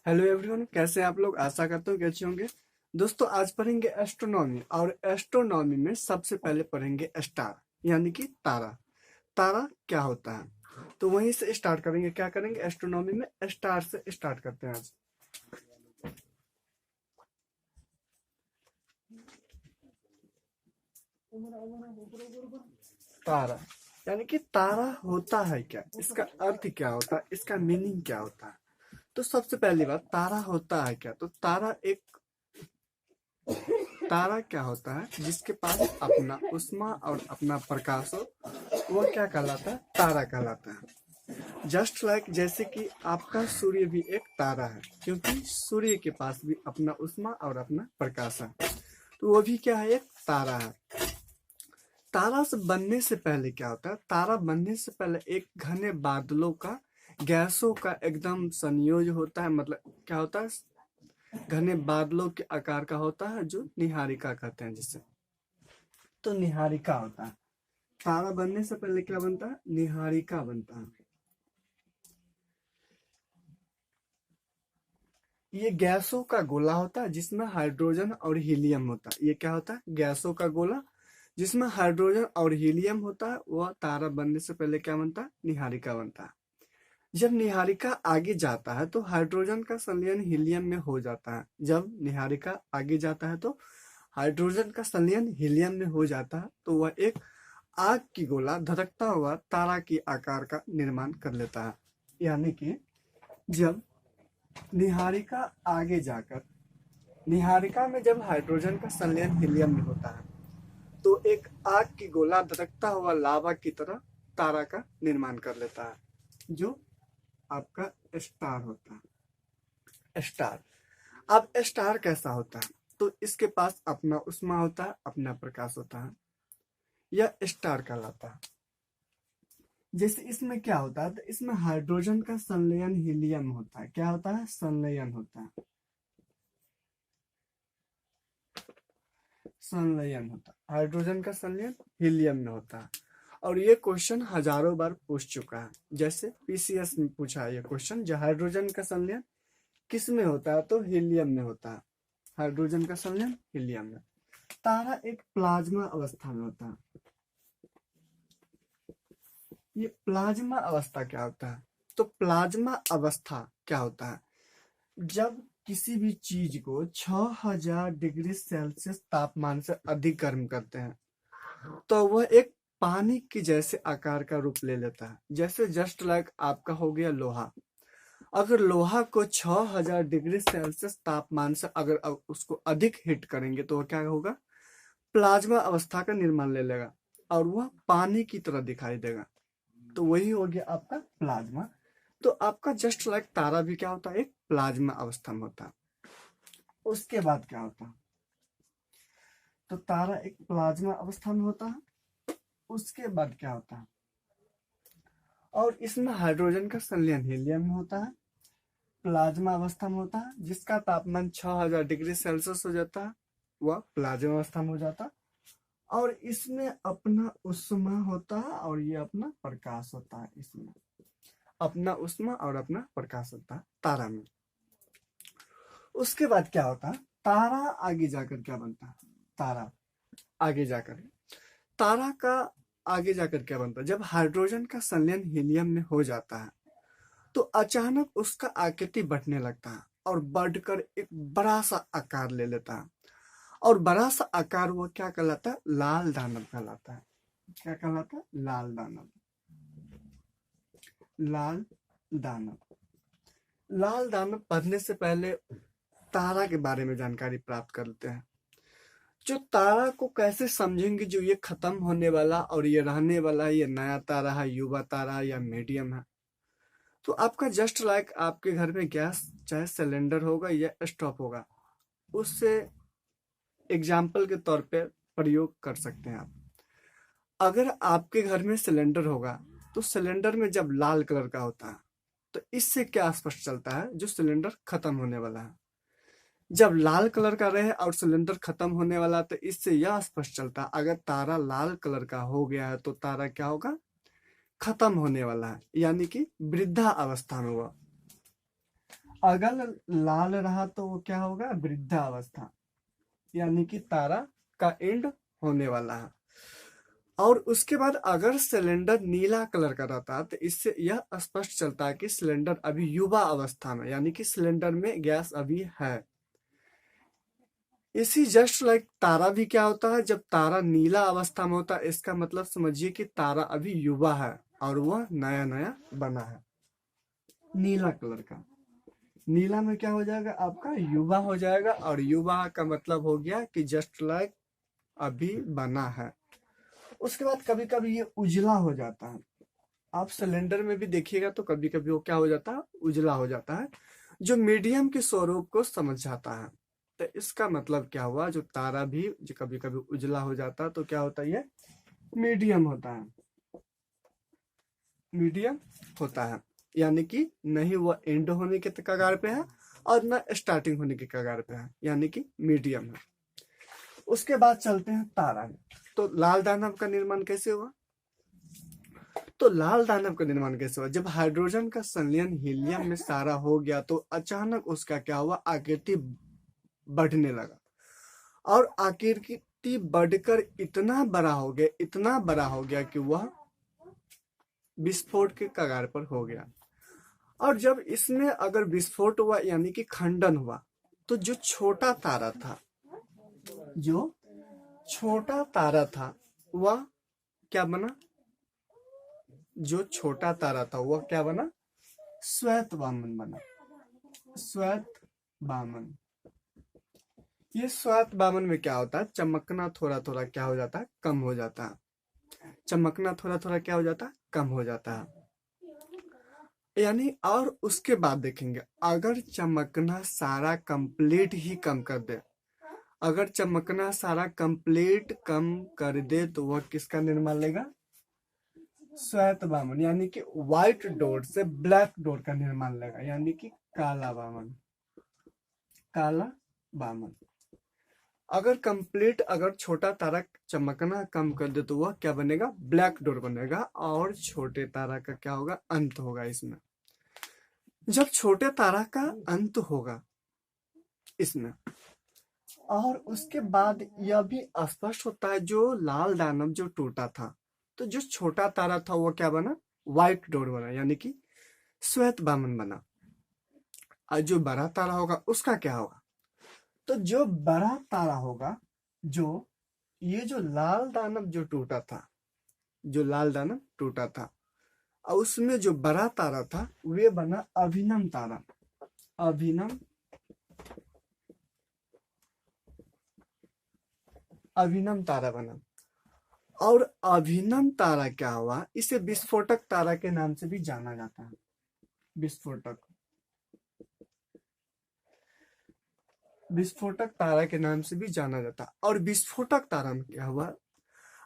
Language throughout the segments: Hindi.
हेलो एवरीवन, कैसे हैं आप लोग। आशा करता हूँ कि अच्छे होंगे। दोस्तों, आज पढ़ेंगे एस्ट्रोनॉमी और एस्ट्रोनॉमी में सबसे पहले पढ़ेंगे स्टार यानी कि तारा। तारा क्या होता है तो वहीं से स्टार्ट करेंगे। क्या करेंगे एस्ट्रोनॉमी में, स्टार से स्टार्ट करते हैं आज। तारा यानी कि तारा होता है क्या, इसका अर्थ क्या होता है, इसका मीनिंग क्या होता है। तो सबसे पहली बात, तारा होता है क्या। तो तारा क्या होता है, जिसके पास अपना उष्मा और अपना प्रकाश हो, वो क्या कहलाता है, तारा कहलाता है। जस्ट लाइक जैसे कि आपका सूर्य भी एक तारा है, क्योंकि सूर्य के पास भी अपना उष्मा और अपना प्रकाश है, तो वो भी क्या है, एक तारा है। तारा से बनने से पहले क्या होता है, तारा बनने से पहले एक घने बादलों का, गैसों का एकदम संयोज होता है। मतलब क्या होता है, घने बादलों के आकार का होता है, जो निहारिका कहते हैं जिसे। तो निहारिका होता है। तारा बनने से पहले क्या बनता है, निहारिका बनता है। ये गैसों का गोला होता है जिसमें हाइड्रोजन और हीलियम होता है। ये क्या होता है, गैसों का गोला जिसमें हाइड्रोजन और हीलियम होता है। वह तारा बनने से पहले क्या बनता है, निहारिका बनता है। जब निहारिका आगे जाता है तो हाइड्रोजन का संलयन हीलियम में हो जाता है। जब निहारिका आगे जाता है तो हाइड्रोजन का संलयन हीलियम में हो जाता है, तो वह एक आग की गोला धधकता हुआ तारा की आकार का निर्माण कर लेता है। यानी कि जब निहारिका आगे जाकर, निहारिका में जब हाइड्रोजन का संलयन हीलियम में होता है, तो एक आग की गोला धधकता हुआ लावा की तरह तारा का निर्माण कर लेता है, जो आपका स्टार होता है। स्टार, अब स्टार कैसा होता है, तो इसके पास अपना उष्मा होता है, अपना प्रकाश होता है। यह स्टार कहलाता है। जैसे इसमें क्या होता है, तो इसमें हाइड्रोजन का संलयन हीलियम होता है। क्या होता है, संलयन होता है। संलयन होता है, हाइड्रोजन का संलयन हीलियम में होता है। और ये क्वेश्चन हजारों बार पूछ चुका है। जैसे पीसीएस में पूछा है ये क्वेश्चन, जो हाइड्रोजन का संलयन किस में होता है, तो हीलियम में होता है। हाइड्रोजन का संलयन हीलियम में। तारा एक प्लाज्मा अवस्था में होता है। ये प्लाज्मा अवस्था क्या होता है, तो प्लाज्मा अवस्था क्या होता है, जब किसी भी चीज को 6000 डिग्री सेल्सियस तापमान से अधिक गर्म करते हैं, तो वह एक पानी के जैसे आकार का रूप ले लेता है। जैसे जस्ट लाइक आपका हो गया लोहा। अगर लोहा को 6000 डिग्री सेल्सियस तापमान से अगर उसको अधिक हिट करेंगे, तो वह क्या होगा, प्लाज्मा अवस्था का निर्माण ले लेगा और वह पानी की तरह दिखाई देगा। तो वही हो गया आपका प्लाज्मा। तो आपका जस्ट लाइक तारा भी क्या होता है, एक प्लाज्मा अवस्था में होता है। उसके बाद क्या होता है, तो तारा एक प्लाज्मा अवस्था में होता है। उसके बाद क्या होता है, और इसमें हाइड्रोजन का संलयन हीलियम में होता है। प्लाज्मा अवस्था में होता है, जिसका तापमान 6000 डिग्री सेल्सियस हो जाता है, वह प्लाज्मा अवस्था में हो जाता है। और इसमें अपना उष्मा होता है और ये अपना प्रकाश होता है। इसमें अपना उष्मा और अपना प्रकाश होता है तारा में। उसके बाद क्या होता है, तारा आगे जाकर क्या बनता है, तारा आगे जाकर, तारा का आगे जाकर क्या बनता है, जब हाइड्रोजन का संलयन हीलियम में हो जाता है, तो अचानक उसका आकृति बढ़ने लगता है और बढ़कर एक बड़ा सा आकार ले लेता है। और बड़ा सा आकार वो क्या कहलाता है, लाल दानव कहलाता है। क्या कहलाता है, लाल दानव। लाल दानव। लाल दानव पढ़ने से पहले तारा के बारे में जानकारी प्राप्त करते हैं। जो तारा को कैसे समझेंगे, जो ये खत्म होने वाला और ये रहने वाला, ये नया तारा है, युवा तारा है या मीडियम है। तो आपका जस्ट लाइक आपके घर में गैस चाहे सिलेंडर होगा या स्टोव होगा, उससे एग्जाम्पल के तौर पे प्रयोग कर सकते हैं आप। अगर आपके घर में सिलेंडर होगा, तो सिलेंडर में जब लाल कलर का होता है, तो इससे क्या स्पष्ट चलता है, जो सिलेंडर खत्म होने वाला है। जब लाल कलर का रहे और सिलेंडर खत्म होने वाला, तो इससे यह स्पष्ट चलता है, अगर तारा लाल कलर का हो गया है तो तारा क्या होगा, खत्म होने वाला है, यानी कि वृद्धा अवस्था में हुआ। अगर लाल रहा तो वो क्या होगा, वृद्धावस्था, यानी कि तारा का एंड होने वाला है। और उसके बाद अगर सिलेंडर नीला कलर का रहता है तो इससे यह स्पष्ट चलता है कि सिलेंडर अभी युवा अवस्था में, यानी कि सिलेंडर में गैस अभी है। इसी जस्ट लाइक तारा भी क्या होता है, जब तारा नीला अवस्था में होता है इसका मतलब समझिए कि तारा अभी युवा है और वह नया नया बना है। नीला कलर का, नीला में क्या हो जाएगा आपका, युवा हो जाएगा, और युवा का मतलब हो गया कि जस्ट लाइक अभी बना है। उसके बाद कभी कभी ये उजला हो जाता है, आप सिलेंडर में भी देखिएगा तो कभी कभी वो क्या हो जाता है, उजला हो जाता है, जो मीडियम के स्वरूप को समझाता है। तो इसका मतलब क्या हुआ, जो तारा भी जो कभी कभी उजला हो जाता है तो क्या होता है, ये मीडियम होता है, मीडियम होता है, यानी कि नहीं वो एंड होने के कगार पे है और न स्टार्टिंग होने के कगार पे है, यानी कि मीडियम है। उसके बाद चलते हैं तारा में। तो लाल दानव का निर्माण कैसे हुआ, तो लाल दानव का निर्माण कैसे हुआ, जब हाइड्रोजन का संलयन हीलियम में सारा हो गया तो अचानक उसका क्या हुआ, आकृति बढ़ने लगा, और आकृति बढ़कर इतना बड़ा हो गया, इतना बड़ा हो गया कि वह विस्फोट के कगार पर हो गया। और जब इसमें अगर विस्फोट हुआ यानी कि खंडन हुआ, तो जो छोटा तारा था, जो छोटा तारा था वह क्या बना, जो छोटा तारा था वह क्या बना, श्वेत वामन बना, श्वेत वामन। ये श्वेत वामन में क्या होता है, चमकना थोड़ा थोड़ा क्या हो जाता है, कम हो जाता है, चमकना थोड़ा थोड़ा क्या हो जाता है, कम हो जाता है, यानी। और उसके बाद देखेंगे अगर चमकना सारा कंप्लीट ही कम कर दे, अगर चमकना सारा कंप्लीट कम कर दे तो वह किसका निर्माण लेगा, श्वेत वामन, यानी कि व्हाइट डॉट से ब्लैक डॉट का निर्माण लेगा, यानी कि काला वामन, काला वामन। अगर कंप्लीट, अगर छोटा तारा चमकना कम कर दे तो वह क्या बनेगा, ब्लैक डॉट बनेगा, और छोटे तारा का क्या होगा, अंत होगा इसमें। जब छोटे तारा का अंत होगा इसमें, और उसके बाद यह भी स्पष्ट होता है, जो लाल दानव जो टूटा था तो जो छोटा तारा था वो क्या बना, व्हाइट डॉट बना, यानी कि श्वेत वामन बना। और जो बड़ा तारा होगा उसका क्या होगा, तो जो बड़ा तारा होगा, जो ये जो लाल दानव जो टूटा था, जो लाल दानव टूटा था, और उसमें जो बड़ा तारा था वे बना अभिनव तारा, अभिनव, अभिनव तारा बना। और अभिनव तारा क्या हुआ, इसे विस्फोटक तारा के नाम से भी जाना जाता है, विस्फोटक, विस्फोटक तारा के नाम से भी जाना जाता है। और विस्फोटक तारा में क्या हुआ,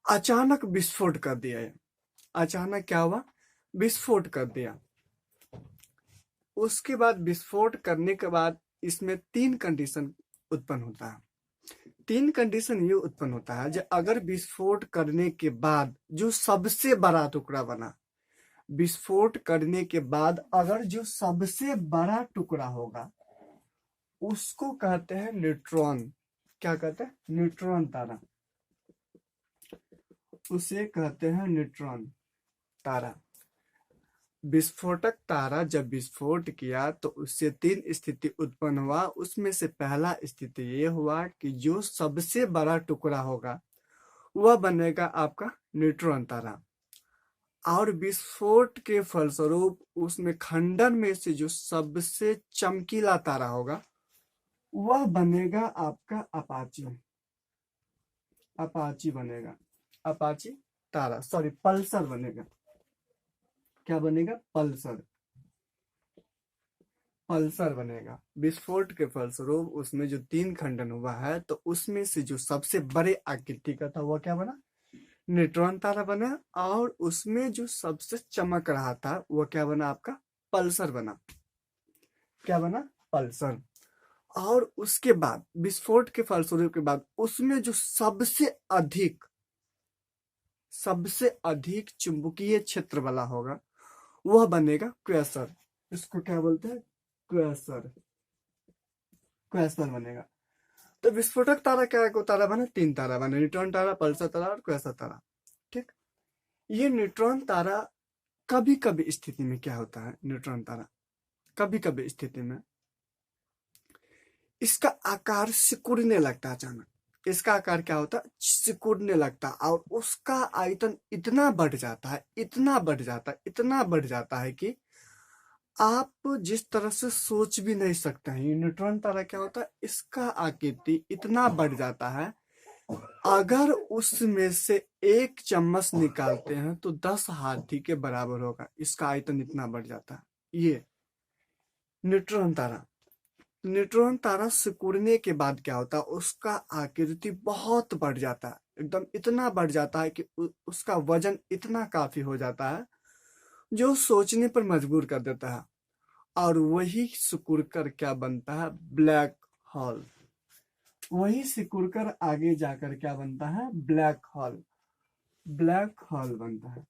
अचानक विस्फोट कर दिया है, अचानक क्या हुआ, विस्फोट कर दिया। उसके बाद विस्फोट करने के बाद इसमें तीन कंडीशन उत्पन्न होता है, तीन कंडीशन ये उत्पन्न होता है, जो अगर विस्फोट करने के बाद जो सबसे बड़ा टुकड़ा बना, विस्फोट करने के बाद अगर जो सबसे बड़ा टुकड़ा होगा उसको कहते हैं न्यूट्रॉन, क्या कहते हैं, न्यूट्रॉन तारा, उसे कहते हैं न्यूट्रॉन तारा। विस्फोटक तारा जब विस्फोट किया तो उससे तीन स्थिति उत्पन्न हुआ, उसमें से पहला स्थिति ये हुआ कि जो सबसे बड़ा टुकड़ा होगा वह बनेगा आपका न्यूट्रॉन तारा, और विस्फोट के फलस्वरूप उसमें खंडन में से जो सबसे चमकीला तारा होगा वह बनेगा आपका अपाची, अपाची बनेगा, अपाची तारा, सॉरी पल्सर बनेगा, क्या बनेगा, पल्सर, पल्सर बनेगा। विस्फोट के फलस्वरूप उसमें जो तीन खंडन हुआ है तो उसमें से जो सबसे बड़े आकृति का था वह क्या बना, न्यूट्रॉन तारा बना, और उसमें जो सबसे चमक रहा था वह क्या बना, आपका पल्सर बना, क्या बना, पल्सर। और उसके बाद विस्फोट के फलस्वरूप के बाद उसमें जो सबसे अधिक चुंबकीय क्षेत्र वाला होगा वह बनेगा क्वेसर, इसको क्या बोलते हैं, क्वेसर, क्वेसर बनेगा। तो विस्फोटक तारा क्या को तारा बना, 3 तारा बने, न्यूट्रॉन तारा, पल्सर तारा और क्वेसर तारा। ठीक। ये न्यूट्रॉन तारा कभी कभी स्थिति में क्या होता है, न्यूट्रॉन तारा कभी कभी स्थिति में इसका आकार सिकुड़ने लगता है अचानक। इसका आकार क्या होता है, सिकुड़ने लगता है और उसका आयतन इतना बढ़ जाता है, इतना बढ़ जाता है, इतना बढ़ जाता है कि आप जिस तरह से सोच भी नहीं सकते हैं। न्यूट्रॉन तारा क्या होता है, इसका आकृति इतना बढ़ जाता है, अगर उसमें से 1 चम्मच निकालते हैं तो 10 हाथी के बराबर होगा। इसका आयतन इतना बढ़ जाता है। ये न्यूट्रॉन तारा, न्यूट्रॉन तारा सिकुड़ने के बाद क्या होता है, उसका आकृति बहुत बढ़ जाता है, एकदम इतना बढ़ जाता है कि उसका वजन इतना काफी हो जाता है जो सोचने पर मजबूर कर देता है। और वही सिकुड़कर क्या बनता है, ब्लैक होल। वही सिकुड़कर आगे जाकर क्या बनता है, ब्लैक होल। ब्लैक होल बनता है,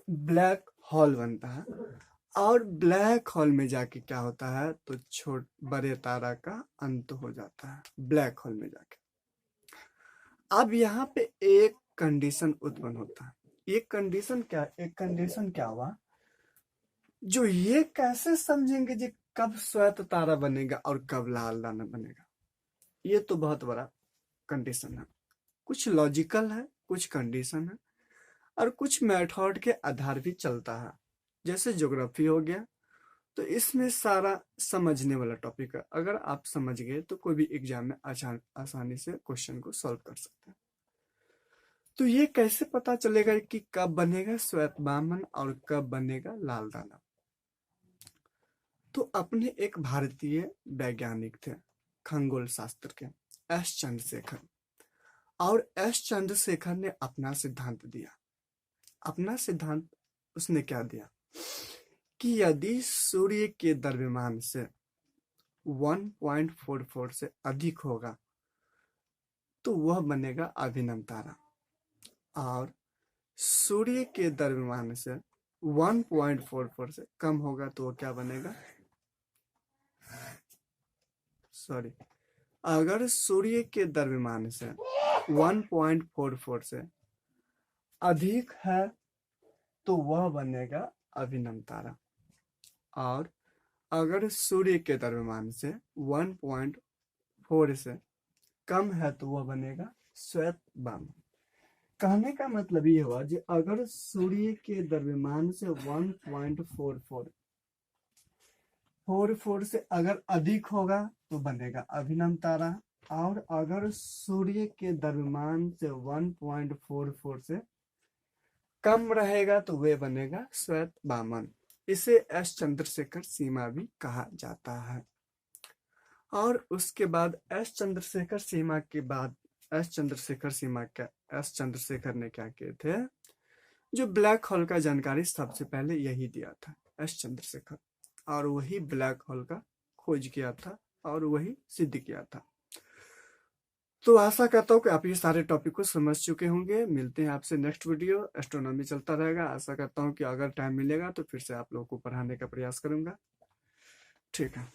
ब्लैक होल बनता है। और ब्लैक होल में जाके क्या होता है, तो बड़े तारा का अंत हो जाता है ब्लैक होल में जाके। अब यहाँ पे एक कंडीशन उत्पन्न होता है। एक कंडीशन क्या हुआ, जो ये कैसे समझेंगे जी कब श्वेत तारा बनेगा और कब लाल दाना बनेगा। ये तो बहुत बड़ा कंडीशन है। कुछ लॉजिकल है, कुछ कंडीशन है और कुछ मेथड के आधार भी चलता है। जैसे ज्योग्राफी हो गया, तो इसमें सारा समझने वाला टॉपिक है। अगर आप समझ गए तो कोई भी एग्जाम में आसानी से क्वेश्चन को सॉल्व कर सकते हैं। तो ये कैसे पता चलेगा कि कब बनेगा श्वेत बामन और कब बनेगा लाल दाना। तो अपने एक भारतीय वैज्ञानिक थे खगोल शास्त्र के, एस चंद्रशेखर। और एस चंद्रशेखर ने अपना सिद्धांत दिया। अपना सिद्धांत उसने क्या दिया कि यदि सूर्य के द्रव्यमान से 1.44 से अधिक होगा तो वह बनेगा अभिनव तारा, और सूर्य के द्रव्यमान से 1.44 से कम होगा तो वह क्या बनेगा, सॉरी, अगर सूर्य के द्रव्यमान से 1.44 से अधिक है तो वह बनेगा अभिनव तारा, और अगर सूर्य के द्रव्यमान से 1.4 से कम है तो वह बनेगा श्वेत बामन। कहने का मतलब ये हुआ कि अगर सूर्य के द्रव्यमान से 1.44 से अगर अधिक होगा तो बनेगा अभिनव तारा, और अगर सूर्य के द्रव्यमान से 1.44 से कम रहेगा तो वे बनेगा श्वेत बामन। इसे एस चंद्रशेखर सीमा भी कहा जाता है। और उसके बाद एस चंद्रशेखर ने क्या किए थे, जो ब्लैक होल का जानकारी सबसे पहले यही दिया था एस चंद्रशेखर, और वही ब्लैक होल का खोज किया था और वही सिद्ध किया था। तो आशा करता हूँ कि आप ये सारे टॉपिक को समझ चुके होंगे। मिलते हैं आपसे नेक्स्ट वीडियो। एस्ट्रोनॉमी चलता रहेगा। आशा करता हूँ कि अगर टाइम मिलेगा तो फिर से आप लोगों को पढ़ाने का प्रयास करूंगा। ठीक है।